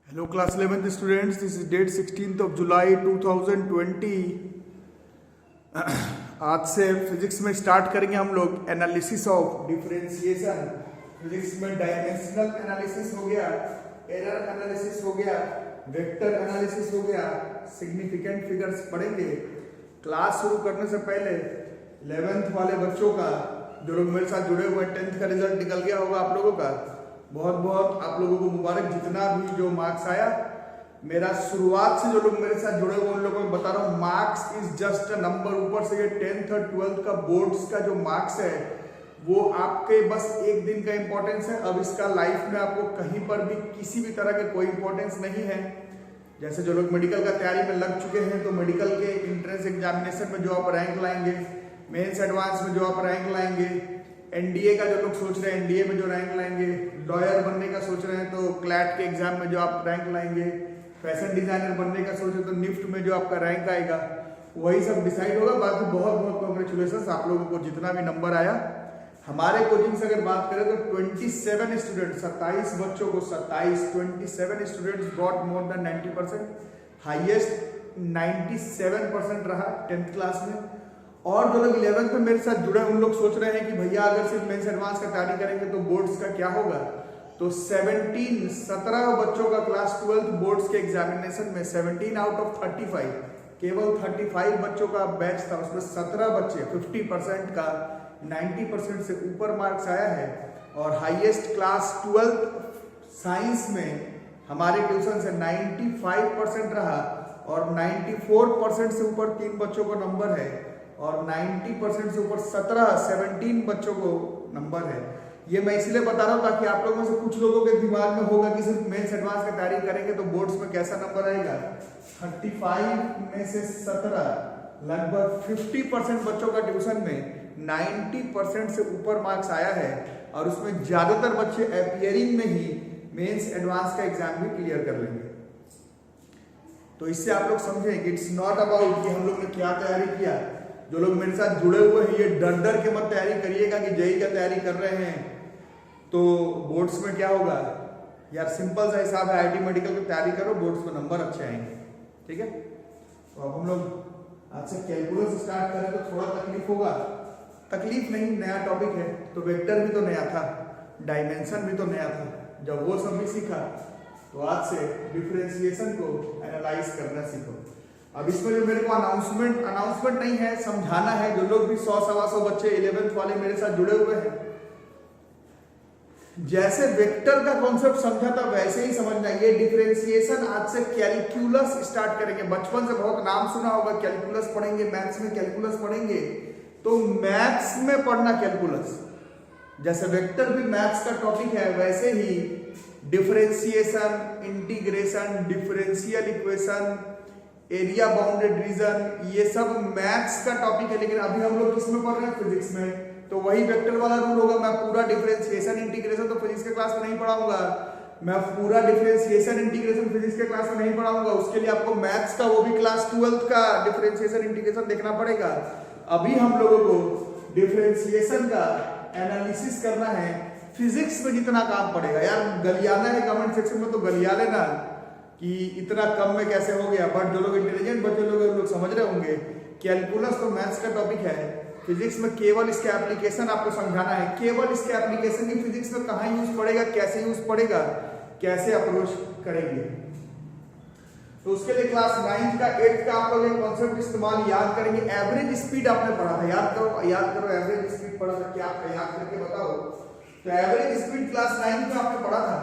Hello class 11th students, this is date 16th of July 2020। आज से physics में start करेंगे हम लोग एनालिसिस ऑफ डिफरेंशिएशन। फिजिक्स में डायमेंशनल एनालिसिस हो गया, एरर एनालिसिस हो गया, वेक्टर एनालिसिस हो गया, सिग्निफिकेंट फिगर्स पढ़ेंगे। क्लास शुरू करने से पहले 11th वाले बच्चों का जो लोग मेरे साथ जुड़े हुए हैं, 10th का रिजल्ट निकल गया होगा आप लोगों का, बहुत बहुत आप लोगों को मुबारक। जितना भी जो मार्क्स आया, मेरा शुरुआत से जो लोग मेरे साथ जुड़े हुए उन लोगों को बता रहा हूँ, marks is just a number. ऊपर से ये 10th और 12th का बोर्ड्स का जो मार्क्स है वो आपके बस एक दिन का इंपॉर्टेंस है। अब इसका लाइफ में आपको कहीं पर भी किसी भी तरह के कोई इंपॉर्टेंस नहीं है। जैसे जो लोग मेडिकल का तैयारी में लग चुके हैं, तो मेडिकल के एंट्रेंस एग्जामिनेशन में जो आप रैंक लाएंगे, मेंस एडवांस में जो आप रैंक लाएंगे, एनडीए का जो लोग सोच रहे हैं एनडीए में जो रैंक लाएंगे, लॉयर बनने का सोच रहे हैं तो क्लैट के एग्जाम में जो आप रैंक लाएंगे, फैशन डिजाइनर बनने का सोच रहे हैं तो निफ्ट में जो आपका रैंक आएगा वही सब डिसाइड होगा। बाकी बहुत बहुत कॉन्ग्रेचुलेशन आप लोगों को जितना भी नंबर आया। हमारे कोचिंग से अगर बात करें तो 27 स्टूडेंट, 27 बच्चों को 27 students got more than 90%, highest 97% रहा 10th क्लास में। और जो लोग 11th में मेरे साथ जुड़े हैं उन लोग सोच रहे हैं कि भैया अगर सिर्फ मेंस एडवांस का तैयारी करेंगे तो बोर्ड्स का क्या होगा, तो 17 बच्चों का क्लास 12th बोर्ड्स के एग्जामिनेशन में 17 आउट ऑफ 35, केवल 35 बच्चों का बैच था, उसमें 17 बच्चे 50% का 90% से ऊपर मार्क्स आया है। और हाईएस्ट क्लास 12th साइंस में हमारे ट्यूशन से 95% रहा और 94% से ऊपर 3 बच्चों को नंबर है और 90% से ऊपर 17 बच्चों को नंबर है। ये मैं इसलिए बता रहा हूँ ताकि आप लोगों में से कुछ लोगों के दिमाग में होगा कि सिर्फ मेंस एडवांस का तैयारी करेंगे तो बोर्ड्स में कैसा नंबर आएगा। 35 में से 17, लगभग 50% बच्चों का ट्यूशन में 90% से ऊपर मार्क्स आया है और उसमें ज्यादातर बच्चे अपीयरिंग में ही मेंस एडवांस का एग्जाम भी क्लियर कर लेंगे। तो इससे आप लोग समझें कि इट्स नॉट अबाउट कि हम लोग ने क्या तैयारी किया। जो लोग मेरे साथ जुड़े हुए हैं ये डर डर के मत तैयारी करिएगा कि जेईई का तैयारी कर रहे हैं तो बोर्ड्स में क्या होगा। यार सिंपल सा हिसाब है, आईटी मेडिकल की तैयारी करो, बोर्ड्स में नंबर अच्छे आएंगे। ठीक है, तो अब हम लोग आज से कैलकुलस स्टार्ट करें तो थोड़ा तकलीफ होगा। तकलीफ नहीं, नया टॉपिक है तो वेक्टर भी तो नया था, डायमेंशन भी तो नया था। जब वो सब भी सीखा तो आज से डिफरेंशिएशन को एनालाइज करना सीखो। अब इसमें जो मेरे को अनाउंसमेंट नहीं है, समझाना है। जो लोग भी 100-125 बच्चे 11th वाले मेरे साथ जुड़े हुए हैं, जैसे वेक्टर का कॉन्सेप्ट समझा था वैसे ही समझना। ये डिफरेंशिएशन आज से कैलकुलस स्टार्ट करेंगे। बचपन से बहुत नाम सुना होगा, कैलकुलस पढ़ेंगे, मैथ्स में कैलकुलस पढ़ेंगे, तो मैथ्स में पढ़ना कैलकुलस। जैसे वेक्टर भी मैथ्स का टॉपिक है वैसे ही differentiation, integration, differential equation, area bounded region, ये सब मैथ्स का टॉपिक है। लेकिन अभी हम लोग किसमें पढ़ रहे हैं, फिजिक्स में। तो वही वेक्टर वाला रूल होगा। मैं पूरा डिफरेंशिएशन इंटीग्रेशन तो फिजिक्स के क्लास में नहीं पढ़ाऊंगा, मैं पूरा डिफरेंशिएशन इंटीग्रेशन फिजिक्स के क्लास में नहीं पढ़ाऊंगा। उसके लिए आपको मैथ्स का, वो भी क्लास 12th का डिफरेंशिएशन इंटीग्रेशन देखना पड़ेगा। अभी हम लोगों को डिफरेंशिएशन का एनालिसिस करना है। फिजिक्स में जितना काम पड़ेगा, यार गलियाना है कमेंट सेक्शन में तो गलिया लेना कि इतना कम में कैसे हो गया। बट जो लोग इंटेलिजेंट बच्चे लोग लोग समझ रहे होंगे, कैलकुलस तो मैथ्स का टॉपिक है। फिजिक्स में केवल इसके एप्लीकेशन आपको समझाना है, केवल इसके एप्लीकेशन की फिजिक्स में कहाँ यूज पड़ेगा, कैसे यूज पड़ेगा, कैसे अप्रोच करेंगे। तो उसके लिए क्लास 9th का 8th का आप लोग एक कॉन्सेप्ट इस्तेमाल याद करेंगे। एवरेज स्पीड आपने पढ़ा था, याद करो एवरेज स्पीड पढ़ा था क्या, याद करके बताओ। तो एवरेज स्पीड क्लास 9th में आपने पढ़ा था।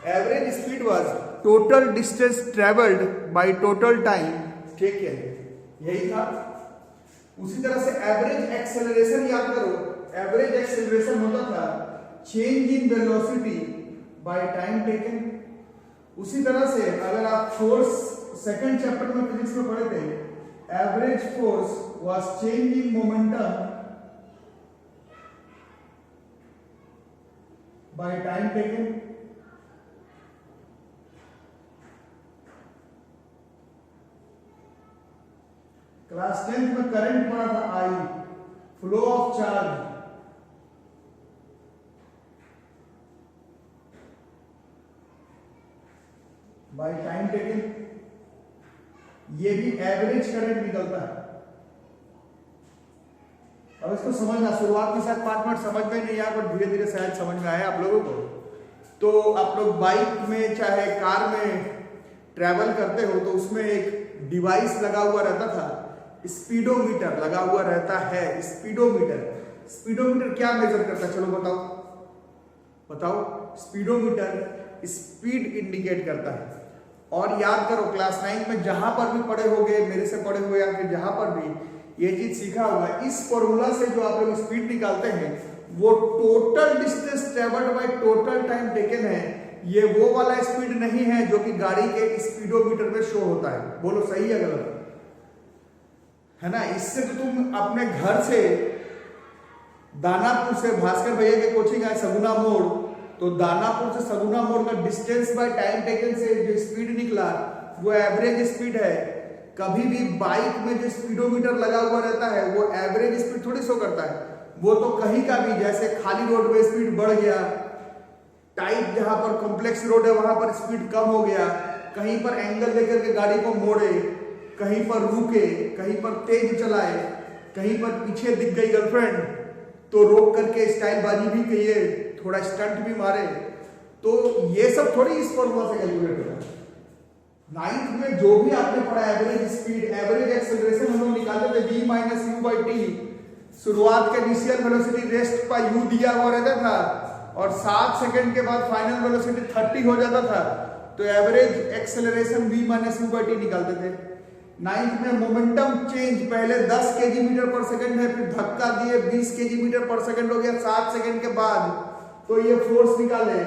Average speed was total distance travelled by total time, ठीक है, यही था। उसी तरह से एवरेज एक्सेलरेशन याद करो। एवरेज एक्सेलरेशन होता था change in velocity by time taken. उसी तरह से अगर आप फोर्स सेकंड चैप्टर में फिजिक्स में पढ़े थे, average force was change in momentum by time taken. Class 10th में करंट पढ़ा था I, flow of charge. By time taken, ये भी एवरेज करंट निकलता है। अब इसको समझना, शुरुआत में शायद 5 मिनट समझ में नहीं आया, पर धीरे धीरे शायद समझ में आया आप लोगों को। तो आप लोग बाइक में चाहे कार में ट्रैवल करते हो तो उसमें एक डिवाइस लगा हुआ रहता था, स्पीडोमीटर लगा हुआ रहता है। स्पीडोमीटर क्या मेजर करता है, चलो बताओ। स्पीडोमीटर स्पीड इंडिकेट करता है। और याद करो, क्लास 9 में जहां पर भी पढ़े होगे, मेरे से पढ़े हुए या फिर जहां पर भी ये चीज सीखा होगा, इस फॉर्मूला से जो आप लोग स्पीड निकालते हैं वो total distance travelled by total time taken है। ये वो वाला स्पीड नहीं है जो कि गाड़ी के स्पीडोमीटर में शो होता है। बोलो सही है गलत है ना। इससे तो तुम अपने घर से दानापुर से भास्कर भैया के कोचिंग आए सगुना मोड़, तो दानापुर से सगुना मोड़ का डिस्टेंस बाय टाइम टेकन से जो स्पीड निकला वो एवरेज स्पीड है। कभी भी बाइक में जो स्पीडोमीटर लगा हुआ रहता है वो एवरेज स्पीड थोड़ी शो करता है। वो तो कहीं का भी, जैसे खाली रोड में स्पीड बढ़ गया, टाइट जहां पर कॉम्प्लेक्स रोड है वहां पर स्पीड कम हो गया, कहीं पर एंगल लेकर के गाड़ी को मोड़े, कहीं पर रुके, कहीं पर तेज चलाए, कहीं पर पीछे दिख गई गर्लफ्रेंड तो रोक करके स्टाइलबाजी भी कहिए, थोड़ा स्टंट भी मारे, तो ये सब थोड़ी इस फॉर्मूला से कैलकुलेट होगा। 9th में जो भी आपने पढ़ा एवरेज स्पीड, एवरेज एक्सेलरेशन हम लोग निकालते थे v minus you by T. शुरुआत के इनिशियल वेलोसिटी रेस्ट पर u दिया हुआ रहता था और 7 सेकंड के बाद फाइनल वेलोसिटी 30 हो जाता था, तो average acceleration v minus you by T निकालते थे। 9th में मोमेंटम चेंज, पहले 10 kg पर सेकंड है, फिर धक्का दिए 20 kg पर सेकंड हो गया 7 सेकंड के बाद, तो ये फोर्स निकाले,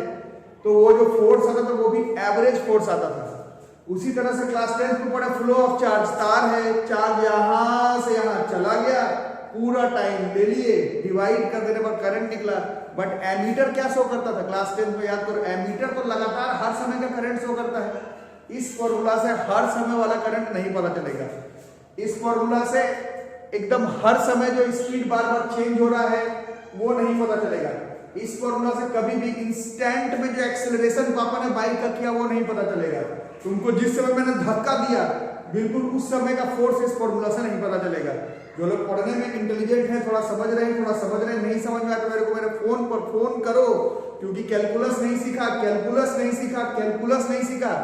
तो वो जो फोर्स आता था वो भी एवरेज फोर्स आता था। उसी तरह से क्लास 10 में पढ़ा फ्लो ऑफ चार्ज, तार है, चार्ज यहां से यहां चला गया, पूरा टाइम ले लिए, डिवाइड कर देने पर करंट निकला। बट एमीटर क्या शो करता था क्लास 10 में, याद करो, एमीटर तो लगातार हर समय का करंट शो करता है। इस फॉर्मूला से हर समय वाला करंट नहीं पता चलेगा। इस फॉर्मूला से एकदम हर समय जो स्पीड बार बार चेंज हो रहा है वो नहीं पता चलेगा। इस फॉर्मूला से कभी भी इंस्टेंट में जो एक्सेलरेशन पापा ने बाइक का किया वो नहीं पता चलेगा। तुमको जिस समय मैंने धक्का दिया बिल्कुल उस समय का फोर्स इस फॉर्मूला से नहीं पता चलेगा। जो लोग पढ़ने में इंटेलिजेंट हैं, थोड़ा समझ रहे हैं, नहीं समझ में आया तो मेरे फोन पर फोन करो, क्योंकि कैलकुलस नहीं सीखा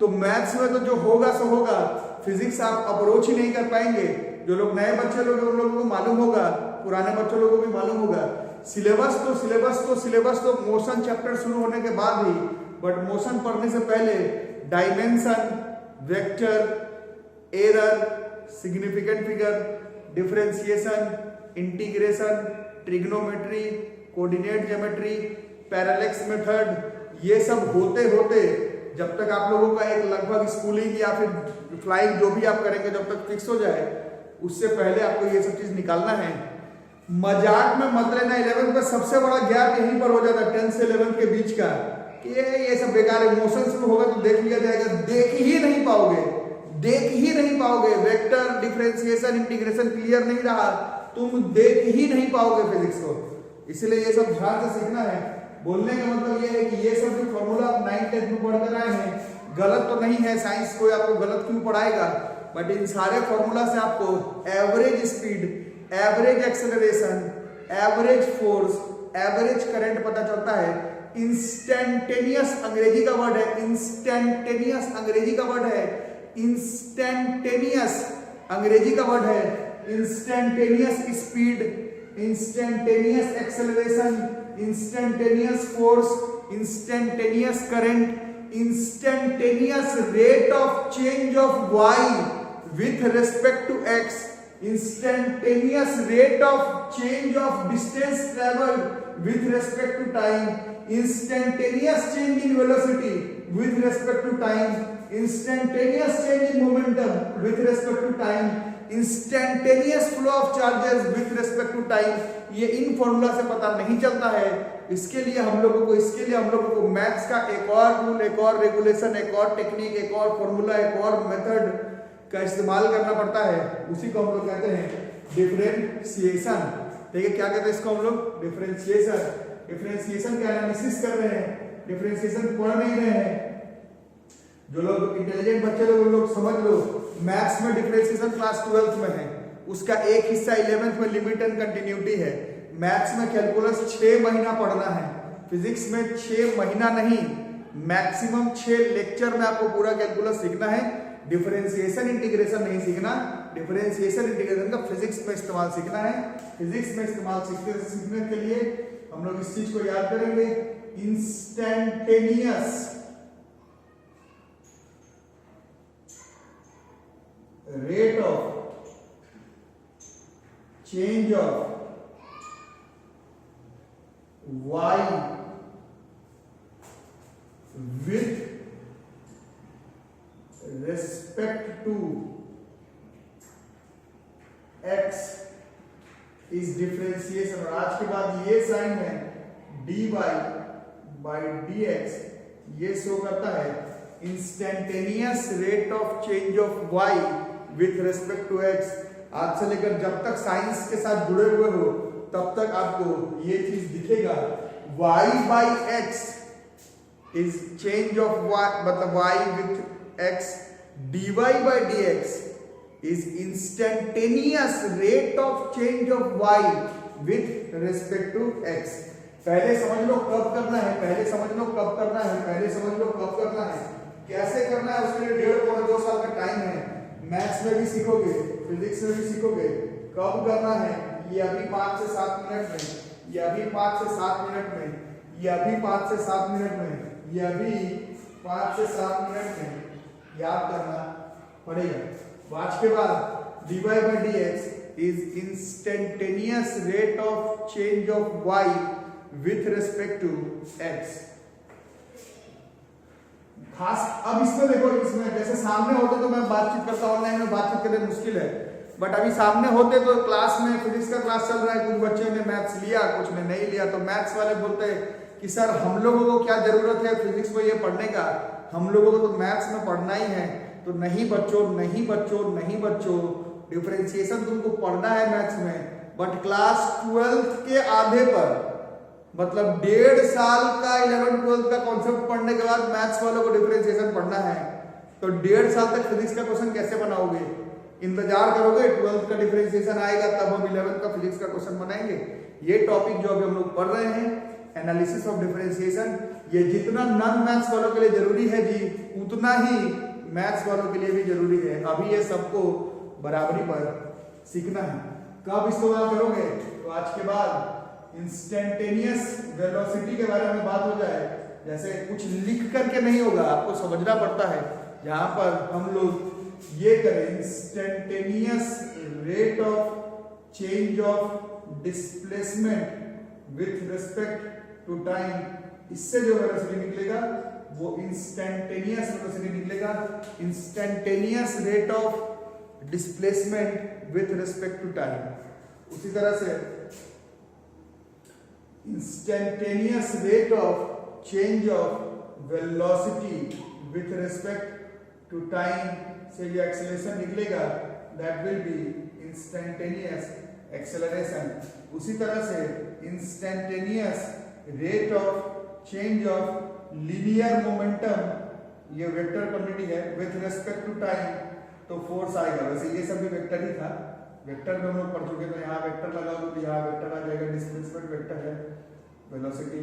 तो मैथ्स में तो जो होगा सो होगा, फिजिक्स आप अप्रोच ही नहीं कर पाएंगे। जो लोग नए बच्चे लोग उन लोगों को मालूम होगा, पुराने बच्चों लोगों को भी मालूम होगा। सिलेबस तो मोशन चैप्टर शुरू होने के बाद ही, बट मोशन पढ़ने से पहले dimension, vector, error, significant figure, differentiation, integration, trigonometry, coordinate geometry, parallax method, ये सब होते होते जब तक आप लोगों का एक लगभग स्कूलिंग या फिर फ्लाइंग जो भी आप करेंगे जब तक फिक्स हो जाए, उससे पहले आपको ये सब चीज निकालना है। मजाक में मत लेना, 11th में सबसे बड़ा गैप यहीं पर हो जाता है 10 से 11th के बीच का, कि ये सब बेकार है, मोशन शुरू होगा तो देख लिया जाएगा, देख ही नहीं पाओगे। वेक्टर, डिफरेंशिएशन, इंटीग्रेशन क्लियर नहीं रहा, तुम देख ही नहीं पाओगे फिजिक्स को। इसलिए ये सब ध्यान से सीखना है। बोलने का मतलब ये है कि ये सब जो फॉर्मूला आप 9th 10th में पढ़ कर आए हैं गलत तो नहीं है, साइंस कोई आपको गलत क्यों पढ़ाएगा, बट इन सारे फॉर्मूला से आपको average speed, average acceleration, average force, average current पता चलता है। इंस्टेंटेनियस अंग्रेजी का वर्ड है, instantaneous speed, instantaneous acceleration, instantaneous force, instantaneous current, instantaneous rate of change of y with respect to x, instantaneous rate of change of distance traveled with respect to time, instantaneous change in velocity with respect to time, instantaneous change in momentum with respect to time, instantaneous flow of charges with respect to time। ये इन formula से पता नहीं चलता है। इसके लिए हम लोगों को मैथ्स का एक और रूल, एक और रेगुलेशन, एक और टेक्निक, एक और फॉर्मूला, एक और मेथड का इस्तेमाल करना पड़ता है। उसी को हम लोग कहते हैं डिफरेंशिएशन। ठीक है, क्या कहते हैं इसको हम लोग? डिफरेंशिएशन का एनालिसिस कर रहे हैं, डिफरेंशिएशन पढ़ नहीं रहे हैं। जो लोग इंटेलिजेंट बच्चे लोग उन लोग समझ लो, मैथ्स में डिफरेंशिएशन क्लास 12th में है, उसका एक हिस्सा 11th में लिमिट एंड कंटिन्यूटी है। मैथ्स में कैलकुलस 6 महीना पढ़ना है, फिजिक्स में 6 महीना नहीं, मैक्सिमम 6 लेक्चर में आपको पूरा कैलकुलस सीखना है। डिफरेंशिएशन इंटीग्रेशन नहीं सीखना, डिफरेंशिएशन इंटीग्रेशन का फिजिक्स में इस्तेमाल सीखना है। फिजिक्स में इस्तेमाल सीखने के लिए हम लोग इस चीज को याद करेंगे, instantaneous rate of change of y with respect to x is differentiation. और आज के बाद ये साइन है dy by dx, ये शो करता है instantaneous rate of change of y with respect to x। आज से लेकर जब तक साइंस के साथ जुड़े हुए हो तब तक आपको ये चीज दिखेगा, y by x is change of y, मतलब y with x, dy by dx is instantaneous rate of change of y with respect to x। पहले समझ लो कब करना है, पहले समझ लो कब करना है, पहले समझ लो कब करना है, कैसे करना है, उसके लिए 1.5-2 साल का टाइम है। मैथ्स में भी सीखोगे, फिजिक्स में भी सीखोगे, कब करना है ये अभी 5 से 7 मिनट में, ये अभी 5 से 7 मिनट में, ये अभी 5 से 7 मिनट में, ये अभी 5 से 7 मिनट में याद करना पड़ेगा। आज के बाद dy by dx is instantaneous rate of change of y with respect to x। खास अब इसमें देखो, इसमें जैसे सामने होते तो मैं बातचीत करता, ऑनलाइन में बातचीत करना मुश्किल है, बट अभी सामने होते तो क्लास में फिजिक्स का क्लास चल रहा है, कुछ बच्चों ने मैथ्स लिया, कुछ ने नहीं लिया, तो मैथ्स वाले बोलते हैं कि सर हम लोगों को क्या जरूरत है फिजिक्स में ये पढ़ने का, हम लोगों को तो मैथ्स में पढ़ना ही है। तो नहीं बच्चों, नहीं बच्चों, नहीं बच्चों, डिफरेंशिएशन तुमको पढ़ना है मैथ्स में, बट क्लास 12th के आधे पर, मतलब 1.5 साल का 11th-12th का कॉन्सेप्ट पढ़ने के बाद मैथ्स वालों को डिफरेंशिएशन पढ़ना है। तो 1.5 साल तक फिजिक्स का क्वेश्चन कैसे बनाओगे? इंतजार करोगे 12th का डिफरेंशिएशन आएगा तब हम 11th का फिजिक्स का क्वेश्चन बनाएंगे। ये टॉपिक जो अभी हम लोग पढ़ रहे हैं, एनालिसिस ऑफ डिफरेंशिएशन, ये जितना नॉन मैथ्स वालों के लिए जरूरी है जी, उतना ही मैथ्स वालों के लिए भी जरूरी है। अभी ये सबको बराबरी पर सीखना है। कब इस्तेमाल करोगे? तो आज के बाद इंस्टैन्टेनियस वेलोसिटी के बारे में बात हो जाए, जैसे कुछ लिख करके नहीं होगा, आपको समझना पड़ता है। यहाँ पर हम लोग ये करें, instantaneous rate of change of displacement with respect to time. इससे जो वेलोसिटी निकलेगा वो इंस्टैन्टेनियस वेलोसिटी निकलेगा, instantaneous rate of displacement with respect to time. उसी तरह से instantaneous rate of change of velocity with respect to time से जो एक्सेलरेशन निकलेगा that will be instantaneous acceleration. उसी तरह से instantaneous rate of change of linear momentum, ये वेक्टर क्वांटिटी है, विथ रिस्पेक्ट टू टाइम, तो फोर्स आएगा। वैसे ये सब भी वेक्टर ही था, वेक्टर में हम लोग पढ़ चुके, तो यहाँ वेक्टर लगा दो तो यहाँ वेक्टर आ जाएगा, डिस्प्लेसमेंट वेक्टर है, वेलोसिटी।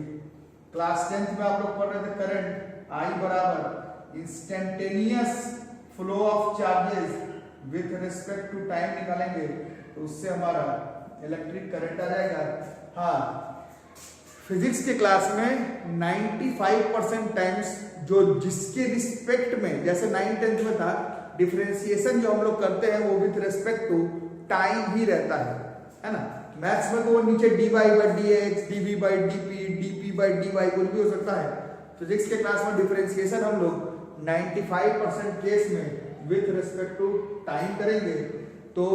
क्लास 10th में आप लोग पढ़ रहे थे करंट, I बराबर instantaneous flow of charges with respect to time निकालेंगे तो उससे हमारा इलेक्ट्रिक करंट आ जाएगा। हाँ, फिजिक्स के क्लास में 95% टाइम्स जो जिसके रिस्पेक्ट में, जैसे 9th-10th में था, डिफरेंशिएशन जो हम लोग करते हैं वो विथ रिस्पेक्ट टू टाइम ही रहता है ना। मैथ्स में तो वो नीचे dy by dx, dv by dp, dp by dy कुछ भी हो सकता है। फिजिक्स के क्लास में डिफरेंशिएशन हम लोग 95% केस में विथ रिस्पेक्ट टू टाइम करेंगे। तो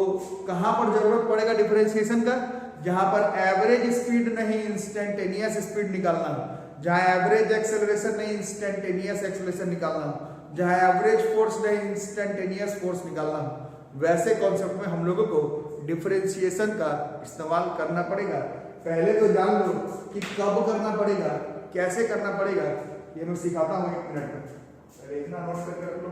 कहां पर जरूरत पड़ेगा डिफरेंशिएशन का? जहां पर एवरेज स्पीड नहीं, इंस्टैन्टेनियस स्पीड निकालना हो, जहां एवरेज एक्सेलरेशन नहीं, इंस्टैन्टेनियस एक्सेलरेशन निकालना हो, जहां एवरेज फोर्स नहीं, इंस्टैन्टेनियस फोर्स निकालना हो, वैसे कॉन्सेप्ट में हम लोगों को डिफरेंशिएशन का इस्तेमाल करना पड़ेगा। पहले तो जान लो कि कब करना पड़ेगा, कैसे करना पड़ेगा, ये मैं सिखाता हूं 1 मिनट में। चलिए इतना नोट करके रख लो।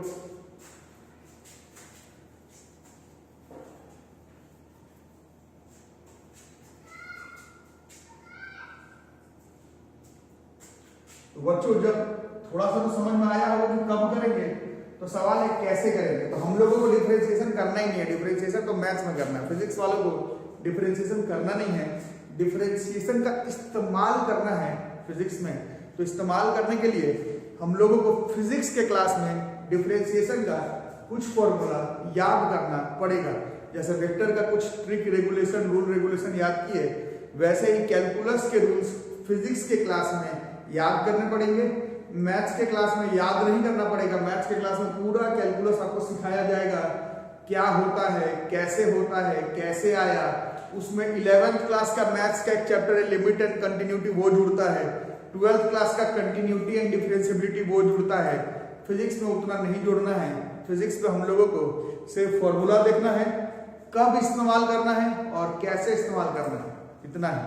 तो बच्चों जब थोड़ा सा तो समझ में आया होगा कि कब करेंगे, तो सवाल है कैसे करेंगे। तो हम लोगों को डिफरेंशिएशन करना ही नहीं है, डिफरेंशिएशन तो मैथ्स में करना है, फिजिक्स वालों को डिफरेंशिएशन करना नहीं है, डिफरेंशिएशन का इस्तेमाल करना है फिजिक्स में। तो इस्तेमाल करने के लिए हम लोगों को फिजिक्स के क्लास में डिफरेंशिएशन का कुछ फॉर्मूला याद करना पड़ेगा। जैसे वेक्टर का कुछ ट्रिक रेगुलेशन, रूल रेगुलेशन याद किए, वैसे ही कैलकुलस के रूल्स फिजिक्स के क्लास में याद करने पड़ेंगे। मैथ्स के क्लास में याद नहीं करना पड़ेगा। मैथ्स के क्लास में पूरा कैलकुलस आपको सिखाया जाएगा, क्या होता है, कैसे होता है, कैसे आया। उसमें 11th क्लास का मैथ्स का एक चैप्टर है लिमिट एंड कंटिन्यूटी, वो जुड़ता है। 12th क्लास का कंटिन्यूटी एंड डिफरेंशिएबिलिटी वो जुड़ता है। फिजिक्स में उतना नहीं जोड़ना है। फिजिक्स में हम लोगों को सिर्फ फॉर्मूला देखना है, कब इस्तेमाल करना है और कैसे इस्तेमाल करना है, इतना है।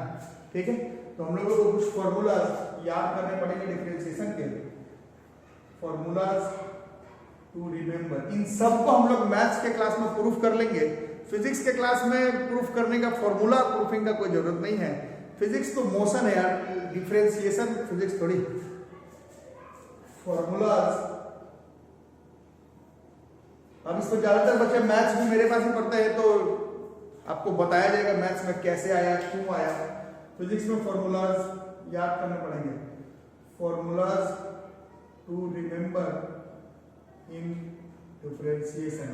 ठीक है, तो हम लोगों को कुछ फॉर्मूला याद करने पड़ेंगे डिफरेंशिएशन के, फॉर्मूलाज टू रिमेंबर। इन सब को हम लोग मैथ्स के क्लास में प्रूफ कर लेंगे। फिजिक्स के क्लास में प्रूफ करने का, फॉर्मूला प्रूफिंग का कोई जरूरत नहीं है। फिजिक्स तो मोशन है यार, डिफरेंशिएशन फिजिक्स थोड़ी। फॉर्मूलाज, अब इसको ज्यादातर बच्चे मैथ्स भी मेरे पास ही पढ़ते हैं, तो आपको बताया जाएगा मैथ्स में कैसे आया, क्यों आया। फिजिक्स में फॉर्मूलाज याद करने पड़ेंगे, formulas to remember in differentiation.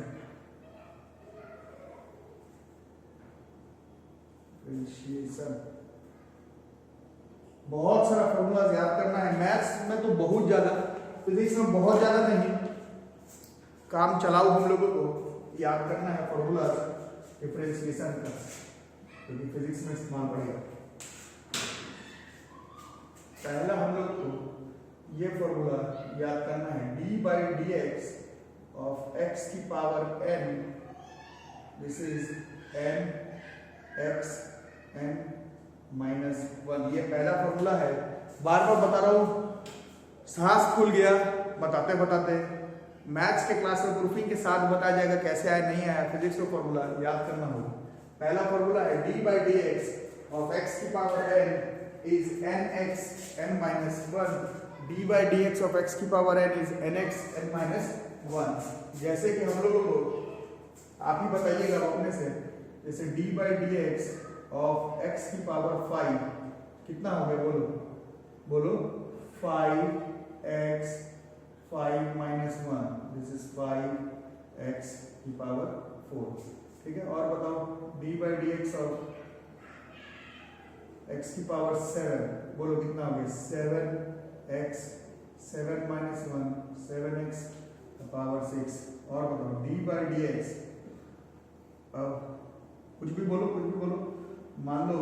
बहुत सारा फॉर्मूलाज याद करना है। मैथ्स में तो बहुत ज्यादा, फिजिक्स में बहुत ज्यादा नहीं, काम चलाओ हम लोगों को याद करना है फॉर्मूलाज डिफरेंशिएशन का, क्योंकि फिजिक्स में इस्तेमाल पड़ेगा। पहला हम लोग को ये फॉर्मूला याद करना है, d by d x of x की power n, this is n x n minus 1। ये पहला फॉर्मूला है। बार बार बता रहा हूं, सांस फूल गया बताते बताते। मैथ्स के क्लास में प्रूफिंग के साथ बताया जाएगा कैसे आया नहीं आया, फिजिक्स का फॉर्मूला याद करना होगा। पहला फॉर्मूला है d by d x of x की power n is nx n minus 1, d by dx of x की power n is nx n minus 1। जैसे कि हम लोगों को आप ही बताइएगा अपने से, जैसे d by dx of x की पावर 5 कितना हो गया, बोलो बोलो, 5x 5 minus 1, this is 5x की पावर 4। ठीक है, और बताओ d by dx of x की पावर 7, बोलो कितना हो गया, 7x 7 minus 1 7x पावर 6। और बताओ d by dx, अब कुछ भी बोलो, कुछ भी बोलो। मान लो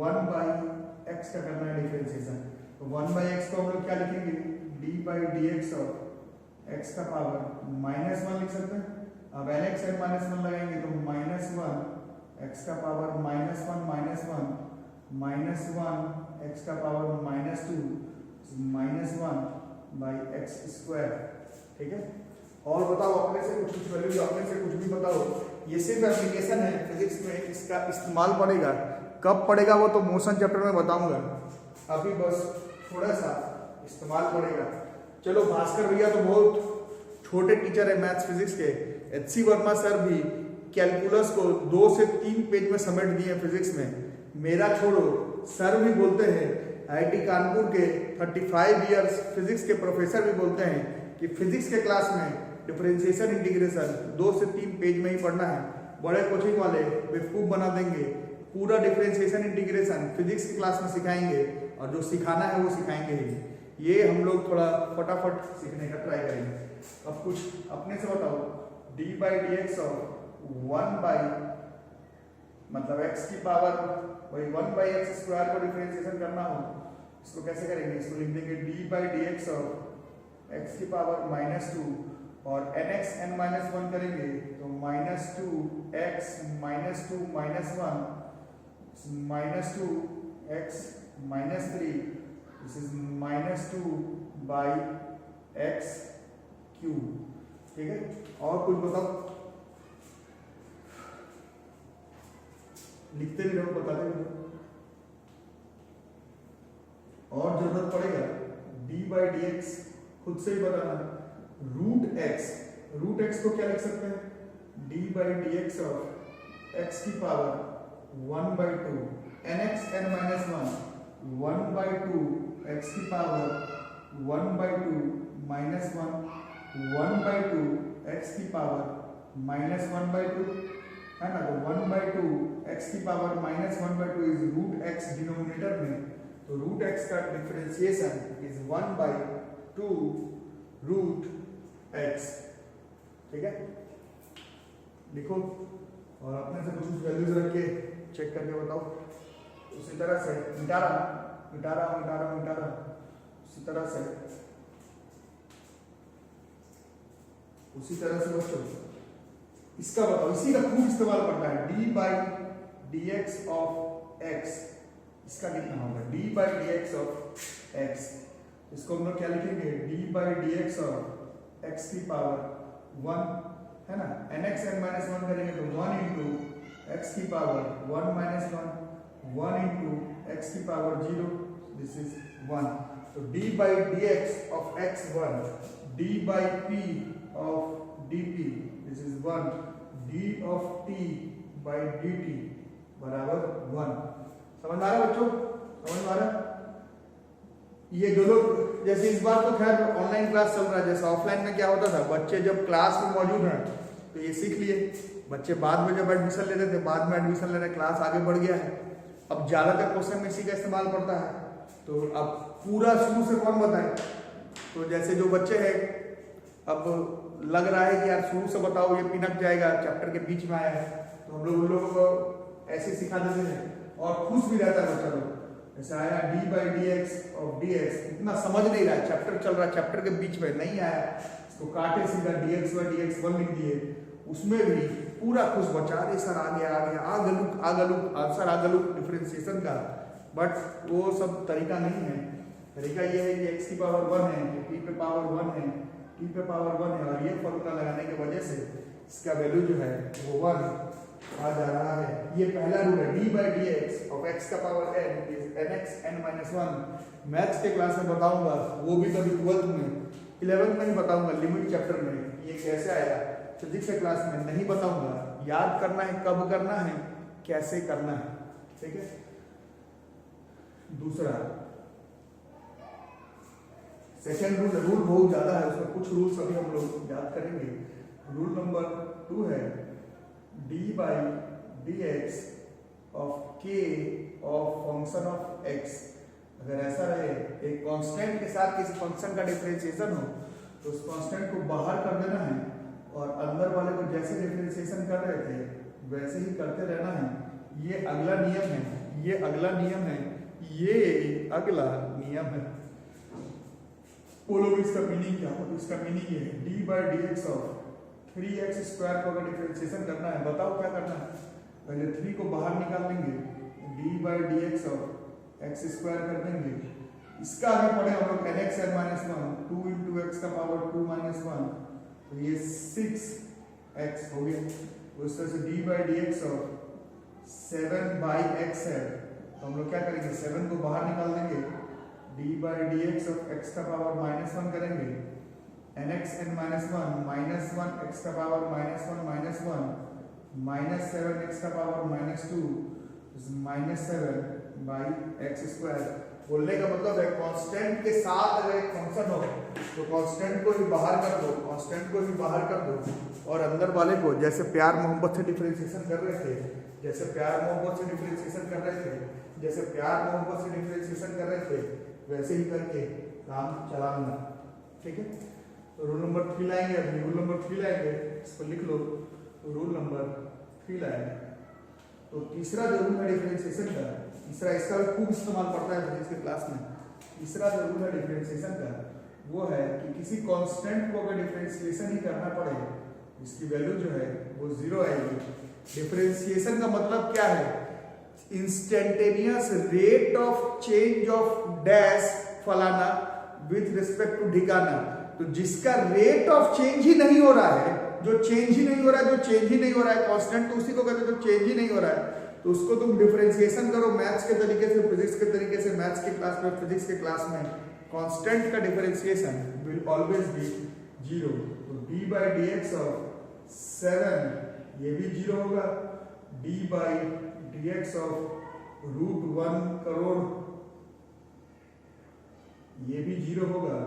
1 by x का करना है डिफरेंशिएशन, तो 1 by x को हम लोग क्या लिखेंगे, d by dx of x का पावर -1 लिख सकते हैं। अब nx n minus 1 लगाएंगे तो -1 x का पावर -1 -1 x का पावर -2 -1 by x स्क्वायर। ठीक है, और बताओ अपने से कुछ वैल्यू, अपने से कुछ भी बताओ। ये सिर्फ एप्लीकेशन है फिजिक्स में, इसका इस्तेमाल पड़ेगा। कब पड़ेगा वो तो मोशन चैप्टर में बताऊंगा, अभी बस थोड़ा सा इस्तेमाल पड़ेगा। चलो, भास्कर भैया तो बहुत छोटे टीचर है मैथ्स फिजिक्स के, एच.सी. वर्मा सर भी कैलकुलस को 2 से 3 पेज में समेट दिए फिजिक्स में। मेरा छोड़ो, सर भी बोलते हैं, आईआईटी कानपुर के 35 इयर्स फिजिक्स के प्रोफेसर भी बोलते हैं कि फिजिक्स के क्लास में डिफरेंशिएशन इंटीग्रेशन 2 से 3 पेज में ही पढ़ना है। बड़े कोचिंग वाले बेवकूफ बना देंगे, पूरा डिफरेंशिएशन इंटीग्रेशन फिजिक्स की क्लास में सिखाएंगे और जो सिखाना है वो सिखाएंगे ही। ये हम लोग थोड़ा फटाफट सीखने का ट्राई करेंगे। अब कुछ अपने से बताओ, D by d x of 1 by, मतलब x की पावर वही 1 बाई एक्स स्क्वायर को डिफरेंशिएशन करना हो, इसको कैसे करेंगे, इसको लिख देंगे d by d x of x की पावर -2 और nx n minus 1 करेंगे तो -2x -2 -1 -2x -3, this is -2 by x Q. ठीक है, और कुछ बताओ, लिखते भी रहो, बताते भी रहो। और जरूरत पड़ेगा डी बाई डी एक्स खुद से ही बताना। रूट एक्स को क्या लिख सकते हैं, d by d x of x की power 1/2 n x n minus 1/2 x की पावर 1/2 माइनस 1/2 एक्स की पावर माइनस 1/2 है ना। तो 1/2 एक्स की power minus 1/2 is root x denominator में, तो रूट एक्स का डिफरेंशिएशन इज 1/2 रूट एक्स। ठीक है, लिखो और अपने से कुछ वैल्यूज रख के चेक करके बताओ। उसी तरह से मिटा रहा उसी तरह से बच्चों इसका बताओ, इसी का खूब इस्तेमाल करना है। D by d x of x, इसका लिखना होगा D by d x of x. इसको हम लोग क्या लिखेंगे, D by d x of x की पावर 1 है ना, एन एक्स एन माइनस 1 करेंगे तो 1 इंटू एक्स की पावर 1 माइनस 1 इंटू एक्स की पावर 0, दिस इज 1। तो D by d x of x 1, D by P of D P this is 1, D of T by D T बराबर 1। समझ आ रहा बच्चों, समझ आ रहा। ये जो लोग जैसे इस बार तो खैर ऑनलाइन क्लास चल रहा है, जैसे ऑफलाइन में क्या होता था, बच्चे जब क्लास में मौजूद हैं तो ये सीख लिए, बच्चे बाद में जब एडमिशन लेते थे, बाद में एडमिशन लेने क्लास आगे बढ़ गया है, अब ज्यादातर क्वेश्चन में इसी का इस्तेमाल पड़ता है। तो अब पूरा शुरू से कौन बताए, तो जैसे जो बच्चे हैं अब लग रहा है कि यार शुरू से बताओ, ये पिनक जाएगा, चैप्टर के बीच में आया है, तो हम लोग उन लोगों को ऐसे सिखा देते हैं और खुश भी रहता है बच्चा लोग। जैसे आया D by d x of D x, इतना समझ नहीं रहा है, चैप्टर चल रहा है, चैप्टर के बीच में नहीं आया, इसको काटे सीधा D x by d x 1 लिख दिए, उसमें भी पूरा खुश बच्चा, अरे सर आ गया आंसर आ गलू डिफरेंशिएशन का। बट वो सब तरीका नहीं है, तरीका ये है कि एक्स की पावर 1 है, टी पे पावर 1 है, टी पे पावर 1 है, और ये फॉर्मूला लगाने की वजह से इसका वैल्यू जो है वो 1 आ जा रहा है। ये पहला रूल है, d by d x of x का power n is n x n minus 1। Maths के क्लास में बताऊंगा, वो भी कभी 12th में 11th में ही बताऊंगा, लिमिट चैप्टर में ये कैसे आया, फिजिक्स के क्लास में नहीं बताऊंगा। याद करना है, कब करना है, कैसे करना है। ठीक है, दूसरा सेकंड रूल बहुत ज्यादा है, उसमें कुछ रूल्स अभी हम लोग याद करेंगे। रूल नंबर 2 है d by d x of के ऑफ फंक्शन ऑफ एक्स। अगर ऐसा रहे एक कांस्टेंट के साथ किसी फंक्शन का डिफरेंशिएशन हो तो उस कांस्टेंट को बाहर कर देना है और अंदर वाले को जैसे डिफरेंशिएशन कर रहे थे वैसे ही करते रहना है। ये अगला नियम है, ये अगला नियम है, ये अगला नियम है। बोलो इसका मीनिंग क्या हो, इसका मीनिंग ये है d by d x of 3x square को अगर डिफरेंशिएशन करना है, बताओ क्या करना है, पहले 3 को बाहर निकाल लेंगे, d by d x of x square कर देंगे, इसका आगे पढ़े हम लोग n x n minus 1, 2 into x का पावर 2 माइनस 1, तो ये 6x हो गया। उस तरह से d by d x of 7 by x है, तो हम लोग क्या करेंगे, 7 को बाहर निकाल देंगे, d by d x of x का पावर -1 करेंगे, n x n minus 1 -1 x का पावर -1 -7 एक्स का पावर -2 -7 बाई एक्स स्क्वायर। बोलने का मतलब है कांस्टेंट के साथ अगर एक फंक्शन हो तो कांस्टेंट को ही बाहर कर दो, कांस्टेंट को ही बाहर कर दो और अंदर वाले को जैसे प्यार मोहब्बत से डिफरेंशिएशन कर रहे थे, जैसे प्यार मोहब्बत से डिफरेंशिएशन कर रहे थे, जैसे प्यार मोहब्बत से डिफरेंशिएशन कर रहे थे वैसे ही करके काम चलाना। ठीक है, तो रूल नंबर 3 लाएंगे, अभी रूल नंबर 3 लाएंगे, इसको लिख लो। तो रूल नंबर 3 लाएंगे, तो तीसरा जो रूल है डिफरेंशिएशन का, तीसरा इसका भी खूब इस्तेमाल पड़ता है फिजिक्स के क्लास में। तीसरा जो रूल है डिफरेंशिएशन का वो है कि किसी कांस्टेंट को अगर डिफरेंशिएशन ही करना पड़े, इसकी वैल्यू जो है वो 0 आएगी। डिफरेंशिएशन का मतलब क्या है, instantaneous rate of change of dash फलाना विथ रिस्पेक्ट टू ढिकाना। तो जिसका रेट ऑफ चेंज ही नहीं हो रहा है, जो चेंज ही नहीं हो रहा है, जो चेंज ही नहीं हो रहा है, कांस्टेंट तो उसी को कहते हैं जो चेंज ही नहीं हो रहा है, तो उसको तुम डिफरेंशिएशन करो मैथ्स के तरीके से, फिजिक्स के तरीके से, मैथ्स के क्लास में, फिजिक्स के क्लास में कांस्टेंट का डिफरेंशिएशन विल ऑलवेज बी 0। तो d by dx ऑफ 7 ये भी 0 होगा, d by dx of √1 crore ये भी 0 होगा,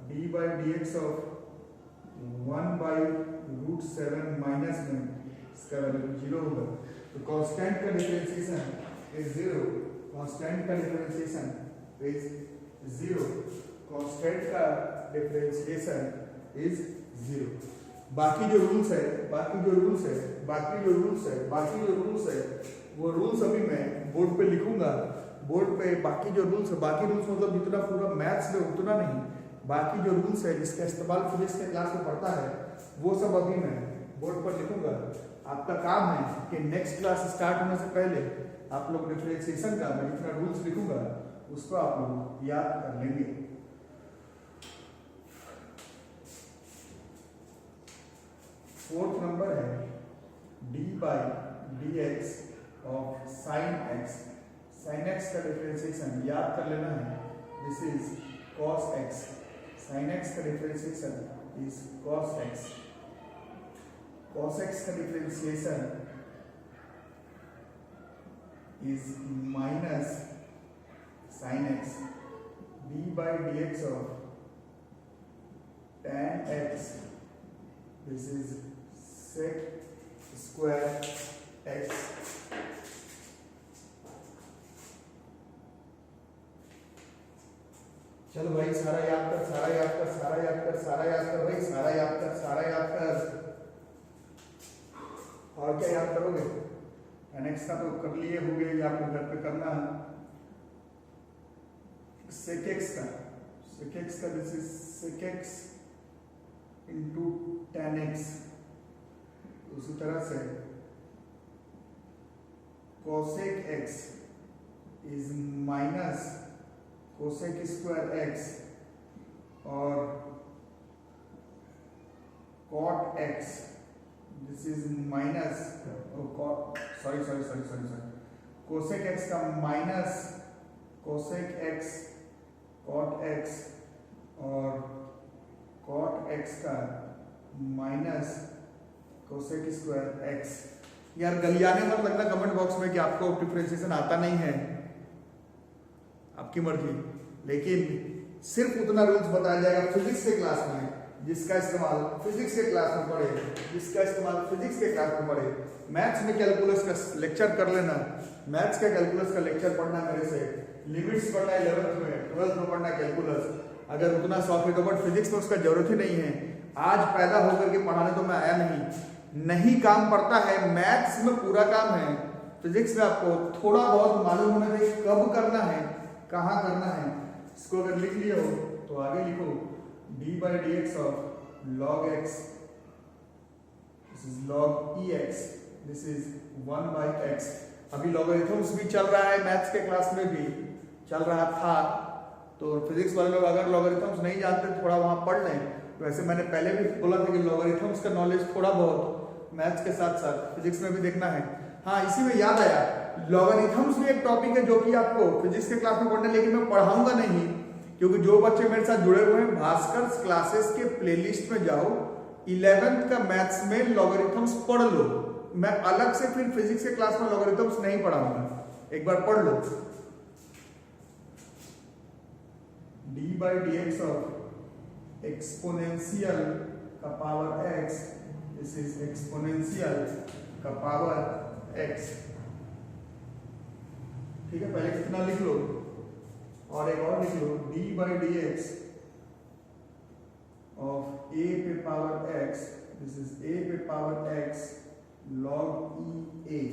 d by dx of 1 by √7 minus में इसका वैल्यू 0 होगा। तो कांस्टेंट का डिफरेंशिएशन इज 0, कांस्टेंट का डिफरेंशिएशन इज 0, कांस्टेंट का डिफरेंशिएशन इज 0। बाकी जो रूल्स है, वो रूल्स अभी मैं बोर्ड पे लिखूंगा। बोर्ड पे बाकी जो रूल्स है, बाकी रूल्स मतलब जितना पूरा मैथ्स में उतना नहीं, बाकी जो रूल्स है जिसका इस्तेमाल फिजिक्स के क्लास में पढ़ता है वो सब अभी मैं बोर्ड पर लिखूंगा। आपका काम है कि नेक्स्ट क्लास स्टार्ट होने से पहले आप लोग डिफरेंशिएशन का मैं जितना रूल्स लिखूंगा उसको आप लोग याद कर लेंगे। फोर्थ नंबर है d by dx of sin x। sin x का डिफरेंशिएशन याद कर लेना है, this is cos x। sin x का differentiation is cos x। cos x का differentiation is minus sin x। d by dx of tan x, this is sec square x। चलो भाई सारा याद कर, सारा याद कर, सारा याद कर, सारा याद कर भाई, सारा याद कर, सारा याद कर। और क्या याद करोगे? एनएक्स का तो कर लिए होंगे, या आपको घर पे करना है। सेक एक्स का this is sec x into tan x. उसी तरह से cosec x is minus cosec square x, और cot x this is minus cosec x का minus cosec x cot x, और कॉट एक्स का माइनस कोसेक स्क्वायर एक्स। यार गलियाने मत लगना कमेंट बॉक्स में कि आपको डिफरेंशिएशन आता नहीं है, आपकी मर्जी, लेकिन सिर्फ उतना रूल्स बताया जाएगा फिजिक्स के क्लास में जिसका इस्तेमाल फिजिक्स के क्लास में पढ़े, जिसका इस्तेमाल फिजिक्स के क्लास में पढ़े। मैथ्स में कैलकुलस का लेक्चर कर लेना, मैथ्स का कैलकुलस का लेक्चर पढ़ना मेरे से, लिमिट्स पढ़ना 11th में, 12th में पढ़ना कैलकुलस, अगर उतना शौक है तो। बट फिजिक्स में उसका जरूरत ही नहीं है, आज पैदा होकर के पढ़ाने तो मैं आया नहीं काम पड़ता है। मैथ्स में पूरा काम है, फिजिक्स में आपको थोड़ा बहुत मालूम होना चाहिए कब करना है, कहाँ करना है। इसको अगर लिख लिया हो तो आगे लिखो d by dx of log x, this is log ex, this is 1 by x। अभी लॉगरिथम्स भी चल रहा है, मैथ्स के क्लास में भी चल रहा था, तो फिजिक्स वाले लोग अगर लॉगरिथम्स नहीं जानते थोड़ा वहां पढ़ लें। वैसे मैंने पहले भी बोला था कि लॉगरिथम्स का नॉलेज थोड़ा बहुत मैथ्स के साथ साथ फिजिक्स में भी देखना है। हाँ, इसी में याद आया, लॉगरिथम्स भी एक टॉपिक है जो कि आपको फिजिक्स के क्लास में पढ़ना है, लेकिन मैं पढ़ाऊंगा नहीं, क्योंकि जो बच्चे मेरे साथ जुड़े हुए हैं भास्कर क्लासेस के प्लेलिस्ट में जाओ, 11th का मैथ्स में लॉगरिथम्स पढ़ लो। मैं अलग से फिर फिजिक्स के क्लास में लॉगरिथम्स नहीं पढ़ाऊंगा, एक बार पढ़ लो। d by dx of exponential का power x, this is exponential का पावर x। ठीक है, पहले कितना लिख लो और एक और लिख लो, d by dx of a पे power x, this is a पे power x log e a।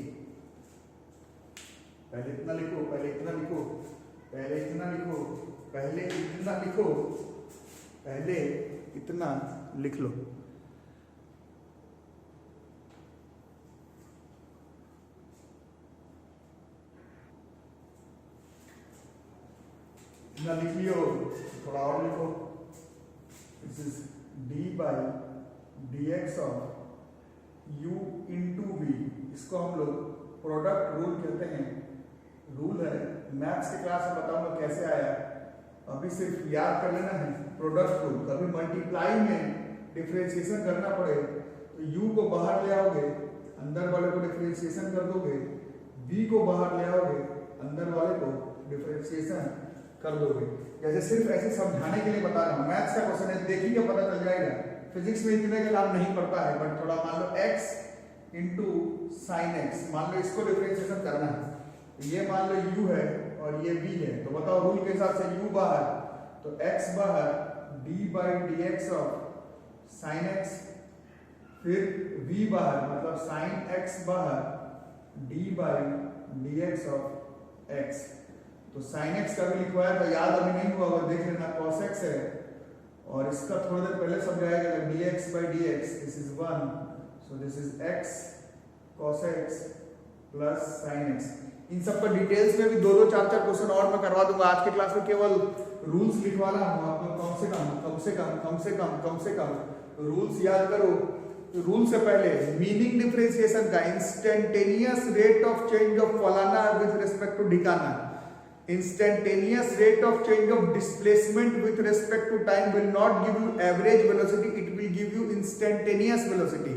पहले इतना लिखो, पहले इतना लिखो, पहले इतना लिखो, पहले इतना लिखो, पहले इतना लिख लो। इतना लिख लियो, थोड़ा और लिखो, this is d by d x of u into v. इसको हम लोग प्रोडक्ट रूल कहते हैं। रूल है, मैथ्स के क्लास में बताऊंगा कैसे आया, अभी सिर्फ याद कर लेना है। प्रोडक्ट रूल, कभी मल्टीप्लाई में डिफरेंशिएशन करना पड़े तो u को बाहर ले आओगे, अंदर वाले को डिफरेंशिएशन कर दोगे, v को बाहर ले आओगे, अंदर वाले को डिफरेंशिएशन कर दोगे। जैसे सिर्फ ऐसे समझाने के लिए बता रहा हूँ, मैथ्स का क्वेश्चन है, देखिए पता चल जाएगा। फिजिक्स में इतने का लाभ नहीं पड़ता है, बट थोड़ा मान लो x इंटू साइन एक्स, मान लो इसको डिफरेंशिएशन करना है, तो ये मान लो u है और ये v है, तो बताओ रूल के हिसाब से u बाहर तो x बाहर d by d x of sine x, फिर v बाहर मतलब साइन x बाहर d by d x of x। तो साइन x का भी लिखवाया था, याद अभी नहीं हुआ अगर देख लेना, cos x है और इसका थोड़ा देर पहले समझाया गया dx by dx, this is 1, so this is x cos x plus sin x। इन सब का डिटेल्स में भी दो चार क्वेश्चन और मैं करवा दूंगा। आज के क्लास में केवल रूल्स लिखवा रहा हूँ आपको, कम से कम रूल्स याद करो। रूल से पहले मीनिंग डिफरेंशिएशन का, instantaneous rate of change of फलाना विद रिस्पेक्ट टू ढिकाना, instantaneous rate of change of displacement with respect to time will not give you average velocity, it will give you instantaneous velocity.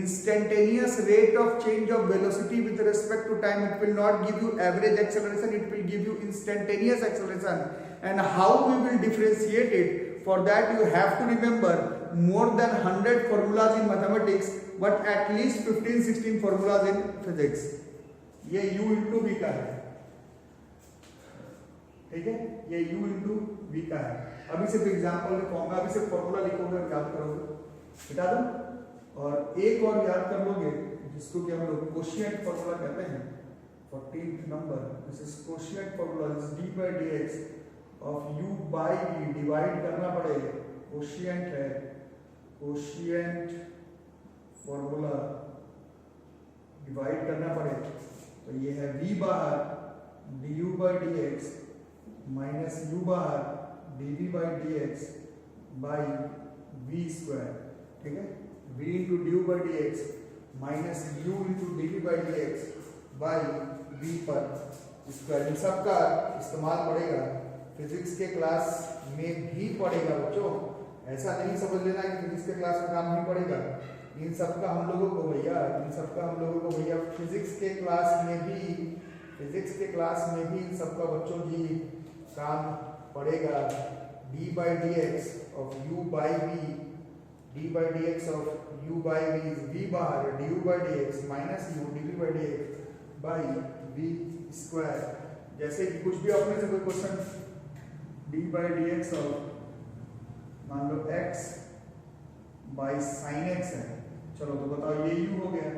Instantaneous rate of change of velocity with respect to time, it will not give you average acceleration, it will give you instantaneous acceleration. And how we will differentiate it, for that you have to remember more than 100 formulas in mathematics, but at least 15-16 formulas in physics. ये u into v का है, ठीक है, ये u into v का है। अभी सिर्फ एग्जाम्पल लिखूंगा, अभी सिर्फ फॉर्मूला लिखोगे और याद करोगे, बता दो। और एक और याद कर लोगे जिसको कि हम लोग कोशिएंट फॉर्मूला कहते हैं, 14th number, this is quotient formula, this d by dx of u by v, divide करना पड़ेगा, कोशिएंट है, कोशिएंट फॉर्मूला डिवाइड करना पड़ेगा, तो ये है v बाहर du by dx minus u बाहर dv by dx by v square, ठीक है, v into due by dx minus u into dv by dx by v पर स्क्वायर। इन सब का इस्तेमाल पड़ेगा फिजिक्स के क्लास में भी पड़ेगा बच्चों, ऐसा नहीं समझ लेना कि फिजिक्स के क्लास में काम नहीं पड़ेगा। इन सब का हम लोगों को भैया फिजिक्स के क्लास में भी इन सब का बच्चों की काम पड़ेगा। d by d x of u by v, d by d x of u by v is v बाहर du by dx minus u dv by dx by v square. जैसे कि कुछ भी अपने से कोई question d by d x of मान लो x by sine x है, चलो तो बताओ ये u हो गया,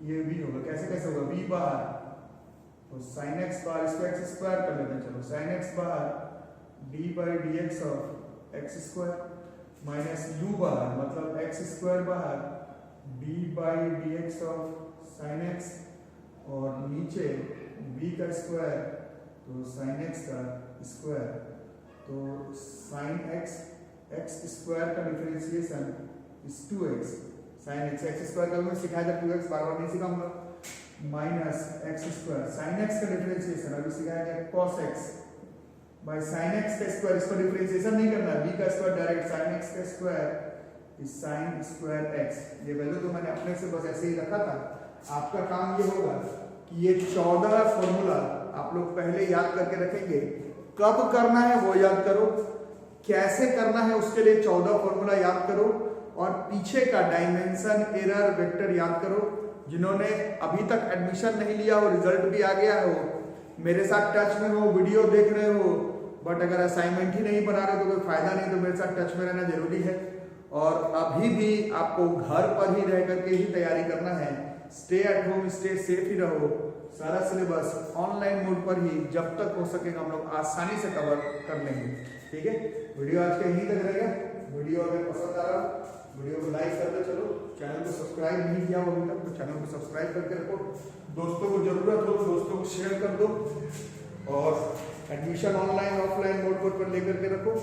ये v होगा, कैसे होगा, v बाहर तो sin x बार इसको x स्क्वायर कर लेते हैं, चलो sin x bar d by d x of x square minus u बाहर मतलब x स्क्वायर बाहर d by d x of sin x और नीचे v का स्क्वायर तो sin x का स्क्वायर, तो sin x स्क्वायर का differentiation is 2x, sin x square का मैं सिखाया था 2x, बार नहीं सिखाऊंगा, minus x square, sine x का डिफरेंशिएशन अभी सिखाया गया cos x by sine x का स्क्वायर, इसको डिफरेंशिएशन नहीं करना, v का स्क्वायर डायरेक्ट, साइन एक्स का square is sine square x। ये वैल्यू तो मैंने अपने से बस ऐसे ही रखा था। आपका काम ये होगा कि ये 14 फॉर्मूला आप लोग पहले याद करके रखेंगे, कब करना है वो याद करो, कैसे करना है उसके लिए 14 फॉर्मूला याद करो, और पीछे का डायमेंशन, एरर, वेक्टर याद करो। जिन्होंने अभी तक एडमिशन नहीं लिया हो, रिजल्ट भी आ गया हो, मेरे साथ टच में हो, वीडियो देख रहे हो, बट अगर असाइनमेंट ही नहीं बना रहे तो कोई फायदा नहीं, तो मेरे साथ टच में रहना जरूरी है। और अभी भी आपको घर पर ही रह करके ही तैयारी करना है, stay at home, stay safe ही रहो। सारा सिलेबस ऑनलाइन मोड पर ही जब तक हो सकेगा हम लोग आसानी से कवर कर लेंगे, ठीक है। वीडियो आज के यहीं तक रहेगा। वीडियो अगर पसंद आ रहा वीडियो को लाइक करते चलो, चैनल को सब्सक्राइब नहीं किया अभी तक तो चैनल को सब्सक्राइब करके रखो, दोस्तों को जरूरत हो तो दोस्तों को शेयर कर दो, और एडमिशन ऑनलाइन ऑफलाइन मोड पर लेकर के रखो,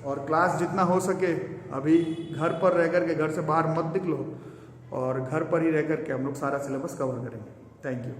और क्लास जितना हो सके अभी घर पर रह कर के, घर से बाहर मत निकलो और घर पर ही रह कर के हम लोग सारा सिलेबस कवर करेंगे। Thank you.